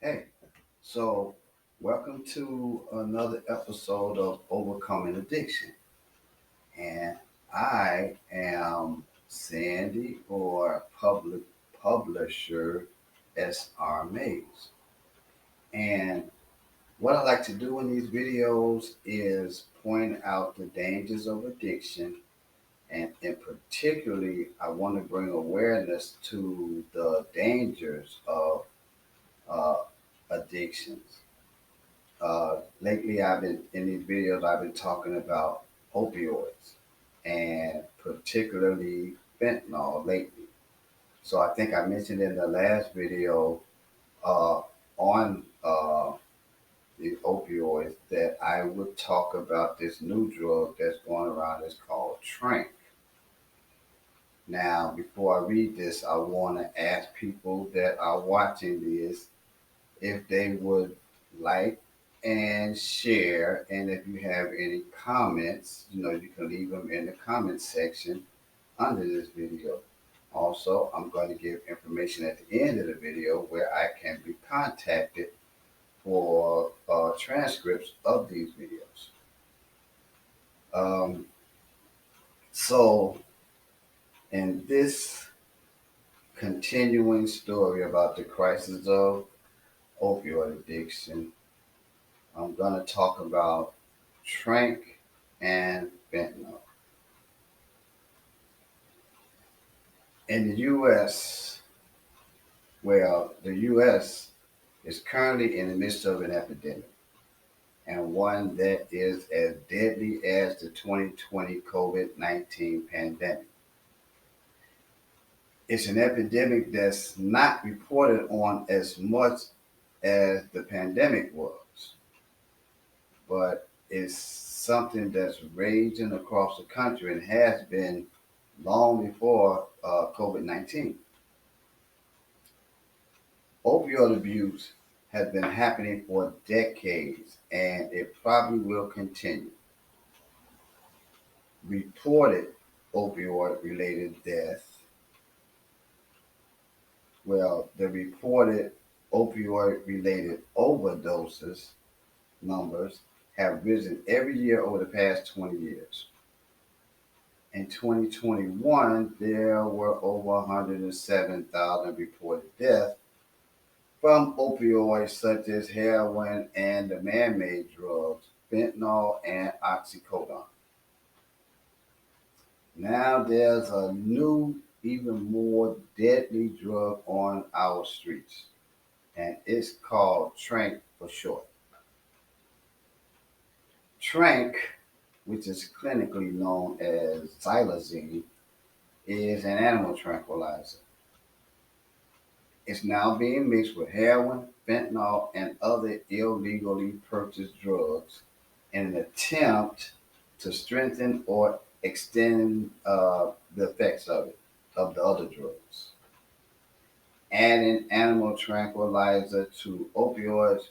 Hey, so welcome to another episode of Overcoming Addiction. And I am Sandy or public publisher SR Mays. And what I like to do in these videos is point out the dangers of addiction. And in particularly, I want to bring awareness to the dangers of uh, addictions. Lately, I've been in these videos. I've been talking about opioids and particularly fentanyl lately. So I think I mentioned in the last video on the opioids that I would talk about this new drug that's going around. It's called Tranq. Now, before I read this, I want to ask people that are watching this if they would like and share. And if you have any comments, you can leave them in the comment section under this video. Also, I'm going to give information at the end of the video where I can be contacted for transcripts of these videos. Um, so, in this continuing story about the crisis of opioid addiction, I'm going to talk about Tranq and fentanyl. In the U.S., the U.S. is currently in the midst of an epidemic, and one that is as deadly as the 2020 COVID-19 pandemic. It's an epidemic that's not reported on as much as the pandemic was, but it's something that's raging across the country and has been long before COVID 19. Opioid abuse has been happening for decades and it probably will continue. Reported opioid related deaths, the reported opioid related overdoses numbers have risen every year over the past 20 years. In 2021, there were over 107,000 reported deaths from opioids such as heroin and the man-made drugs, fentanyl and oxycodone. Now there's a new, even more deadly drug on our streets, and it's called Tranq for short. Tranq, which is clinically known as xylazine, is an animal tranquilizer. It's now being mixed with heroin, fentanyl, and other illegally purchased drugs in an attempt to strengthen or extend the effects of the other drugs. Adding animal tranquilizer to opioids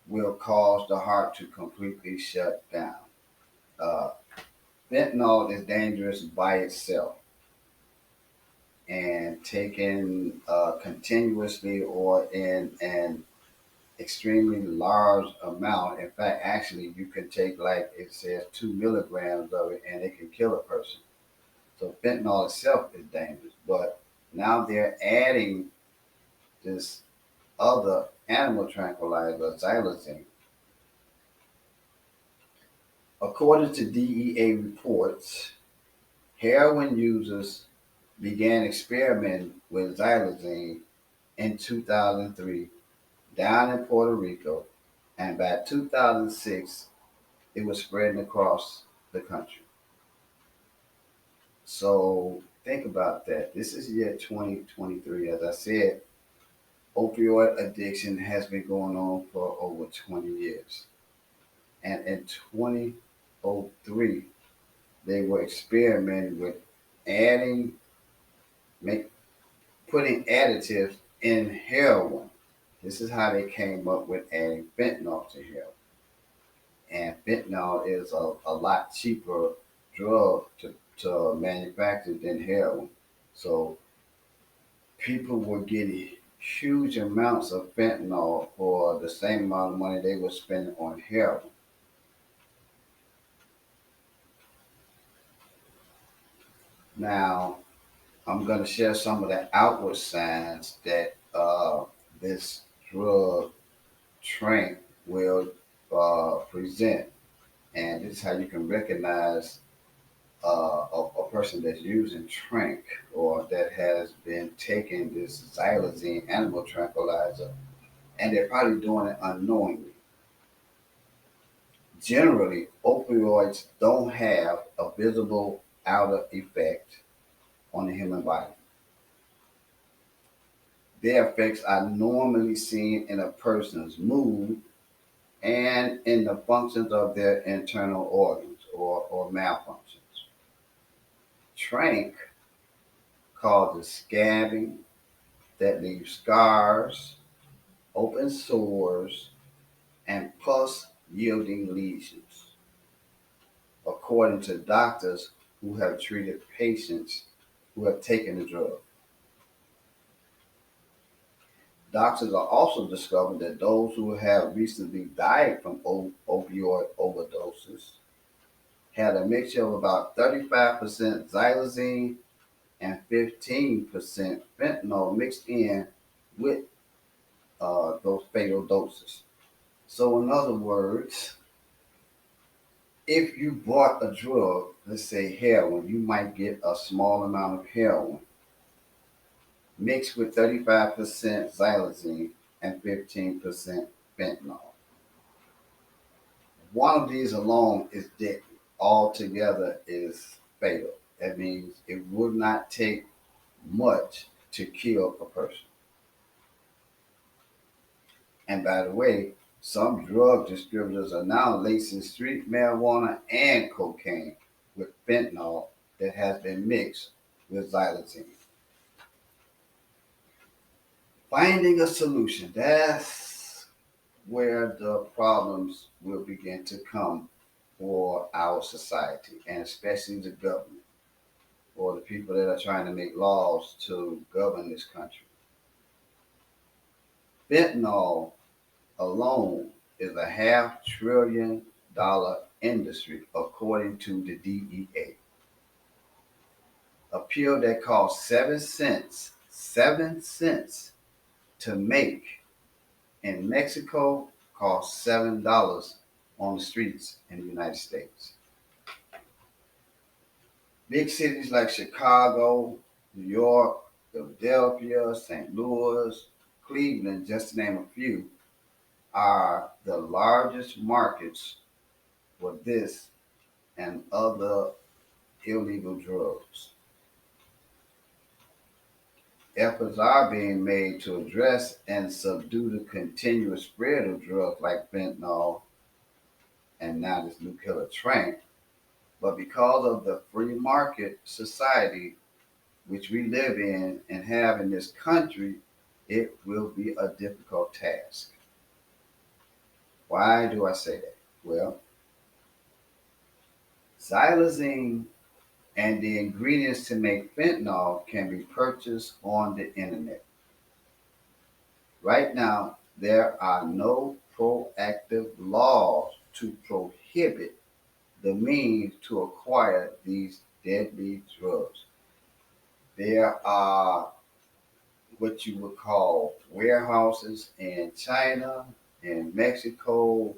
will cause the heart to completely shut down. Uh, Fentanyl is dangerous by itself, and taken continuously or in an extremely large amount. In fact, actually, you can take, like it says, 2 milligrams of it and it can kill a person. So fentanyl itself is dangerous, but now they're adding this other animal tranquilizer, xylazine. According to DEA reports, heroin users began experimenting with xylazine in 2003 down in Puerto Rico, and by 2006, it was spreading across the country. So think about that. This is year 2023. As I said, opioid addiction has been going on for over 20 years. And in 2003, they were experimenting with adding, make, putting additives in heroin. This is how they came up with adding fentanyl to heroin. And fentanyl is a lot cheaper drug to manufacture than heroin. So people were getting huge amounts of fentanyl for the same amount of money they were spending on heroin. Now, I'm going to share some of the outward signs that this drug Tranq will present. And this is how you can recognize a person that's using Tranq or that has been taking this xylazine animal tranquilizer, and they're probably doing it unknowingly. Generally, opioids don't have a visible outer effect on the human body. Their effects are normally seen in a person's mood and in the functions of their internal organs or malfunctions. Tranq causes scabbing that leaves scars, open sores, and pus yielding lesions, according to doctors who have treated patients who have taken the drug. Doctors are also discovered that those who have recently died from opioid overdoses had a mixture of about 35% xylazine and 15% fentanyl mixed in with those fatal doses. So, in other words, if you bought a drug, let's say heroin, you might get a small amount of heroin mixed with 35% xylazine and 15% fentanyl. One of these alone is deadly. Altogether is fatal. That means it would not take much to kill a person. And by the way, some drug distributors are now lacing street marijuana and cocaine with fentanyl that has been mixed with xylazine. Finding a solution, that's where the problems will begin to come for our society, and especially the government or the people that are trying to make laws to govern this country. Fentanyl alone is a $500 billion industry, according to the DEA. A pill that costs 7 cents to make in Mexico costs $7 on the streets in the United States. Big cities like Chicago, New York, Philadelphia, St. Louis, Cleveland, just to name a few, are the largest markets for this and other illegal drugs. Efforts are being made to address and subdue the continuous spread of drugs like fentanyl and now this new killer Tranq. But because of the free market society which we live in and have in this country, it will be a difficult task. Why do I say that? Well, xylazine and the ingredients to make fentanyl can be purchased on the internet. Right now, there are no proactive laws to prohibit the means to acquire these deadly drugs. There are what you would call warehouses in China, in Mexico,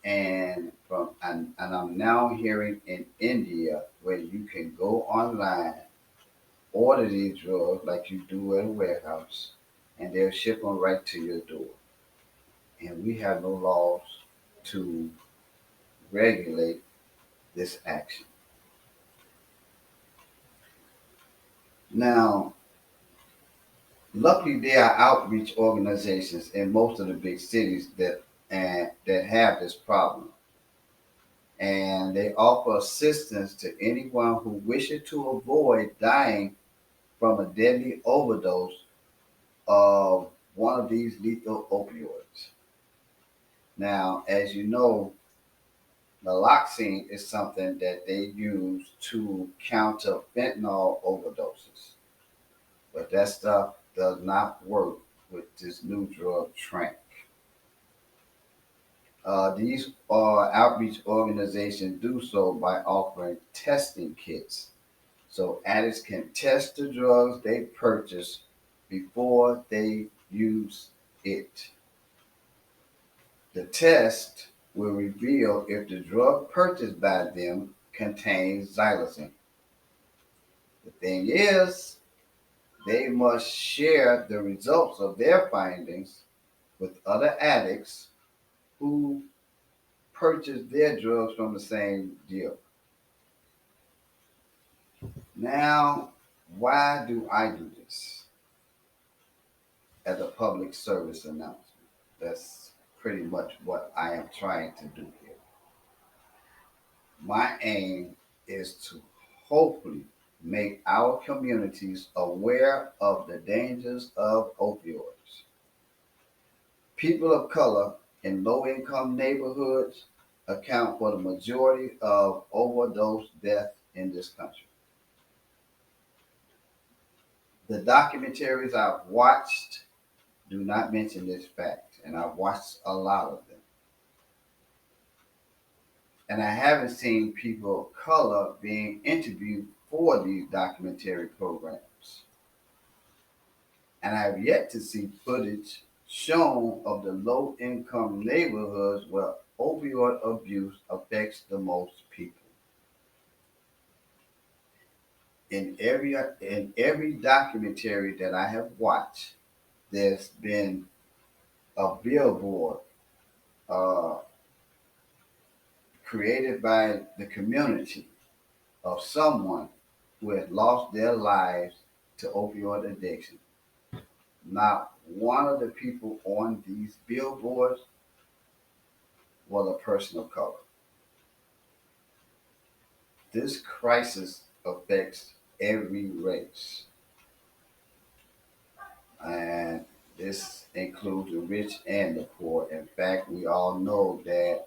and I'm now hearing in India where you can go online, order these drugs like you do at a warehouse, and they'll ship them right to your door. And we have no laws to regulate this action. Now, luckily, there are outreach organizations in most of the big cities that have this problem, and they offer assistance to anyone who wishes to avoid dying from a deadly overdose of one of these lethal opioids. Now, as you know, naloxone is something that they use to counter fentanyl overdoses, but that stuff does not work this new drug, Tranq. These outreach organizations do so by offering testing kits so addicts can test the drugs they purchase before they use it. The test will reveal if the drug purchased by them contains xylazine. The thing is, they must share the results of their findings with other addicts who purchase their drugs from the same dealer. Now, why do I do this as a public service announcement? That's pretty much what I am trying to do here. My aim is to hopefully make our communities aware of the dangers of opioids. People of color in low income neighborhoods account for the majority of overdose deaths in this country. The documentaries I've watched do not mention this fact, and I've watched a lot of them. And I haven't seen people of color being interviewed for these documentary programs. And I have yet to see footage shown of the low income neighborhoods where opioid abuse affects the most people. In every documentary that I have watched, there's been a billboard uh, created by the community of someone who has lost their lives to opioid addiction. Not one of the people on these billboards was a person of color. This crisis affects every race, and this includes the rich and the poor. In fact, we all know that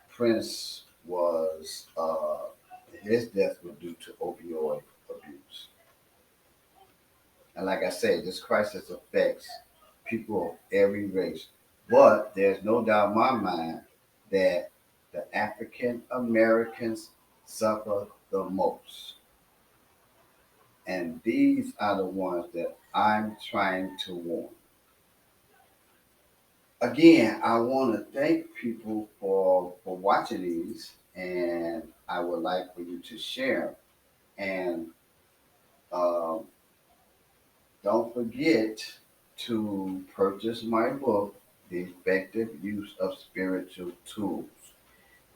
Prince was his death was due to opioid abuse. And like I say, this crisis affects people of every race. But there's no doubt in my mind that the African Americans suffer the most. And these are the ones that I'm trying to warn. Again, I want to thank people for watching these, and I would like for you to share. And um, don't forget to purchase my book, The Effective Use of Spiritual Tools.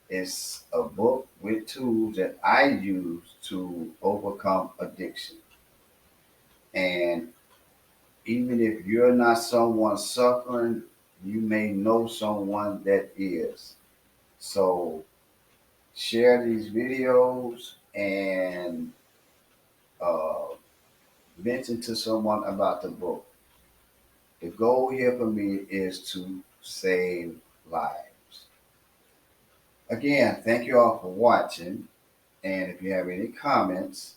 It's a book with tools that I use to overcome addiction. And even if you're not someone suffering, you may know someone that is. So share these videos and uh, mention to someone about the book. The goal here for me is to save lives. Again, thank you all for watching. And if you have any comments,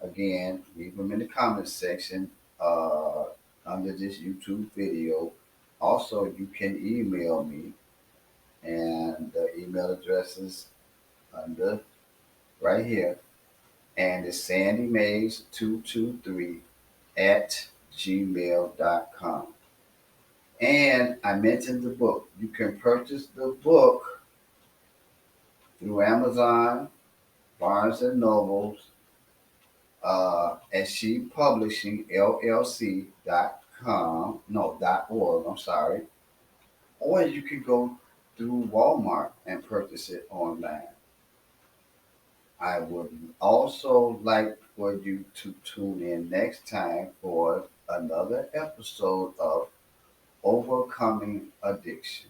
again, leave them in the comments section uh, under this YouTube video. Also, you can email me, and the email address is under right here. And it's sandymays223 at gmail.com. And I mentioned the book. You can purchase the book through Amazon, Barnes and Nobles, at She Publishing LLC.com. No, .org. I'm sorry. Or you can go through Walmart and purchase it online. I would also like for you to tune in next time for another episode of Overcoming Addiction.